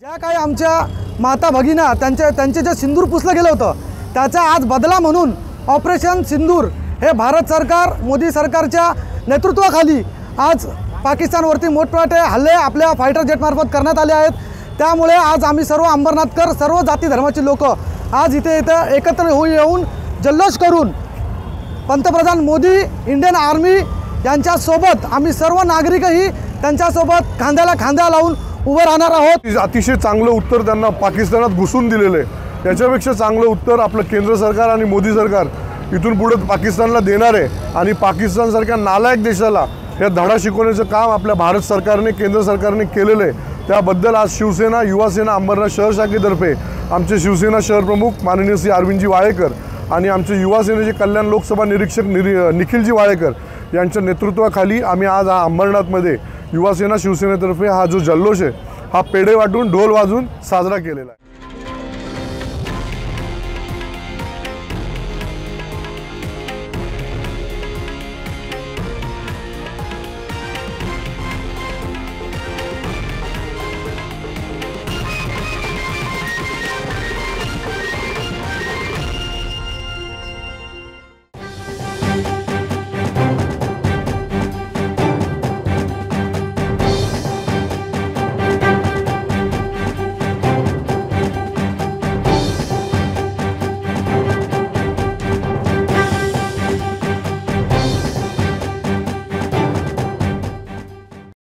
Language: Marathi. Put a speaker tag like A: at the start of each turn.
A: ज्या काही आमच्या माता भगिना त्यांचे जे सिंदूर पुसलं गेलं होतं त्याचा आज बदला म्हणून ऑपरेशन सिंदूर हे भारत सरकार मोदी सरकारच्या नेतृत्वाखाली आज पाकिस्तानवरती मोठमोठे हल्ले आपल्या फायटर जेटमार्फत करण्यात आले आहेत। त्यामुळे आज आम्ही सर्व अंबरनाथकर सर्व जाती धर्माची लोक आज इथे एकत्र येऊन जल्लोष करून पंतप्रधान मोदी इंडियन आर्मी यांच्यासोबत आम्ही सर्व नागरिकही त्यांच्यासोबत खांद्याला खांदा लावून उभं राहणार आहोत।
B: अतिशय चांगलं उत्तर त्यांना पाकिस्तानात घुसून दिलेलं आहे। त्याच्यापेक्षा चांगलं उत्तर आपलं केंद्र सरकार आणि मोदी सरकार इथून पुढे पाकिस्तानला देणार आहे आणि पाकिस्तानसारख्या नालायक देशाला हे धडा शिकवण्याचं काम आपल्या भारत सरकारने केंद्र सरकारने केलेलं आहे। त्याबद्दल आज शिवसेना युवासेना अंबरनाथ शहर शाखेतर्फे आमचे शिवसेना शहर प्रमुख माननीय श्री अरविंदजी वाळेकर आणि आमचे युवासेनेचे कल्याण लोकसभा निरीक्षक निखिलजी वाळेकर यांच्या नेतृत्वाखाली आम्ही आज हा अंबरनाथमध्ये युवासेना शिवसेनेतर्फे हा जो जल्लोष आहे हा पेढे वाटून ढोल वाजून साजरा केलेला आहे।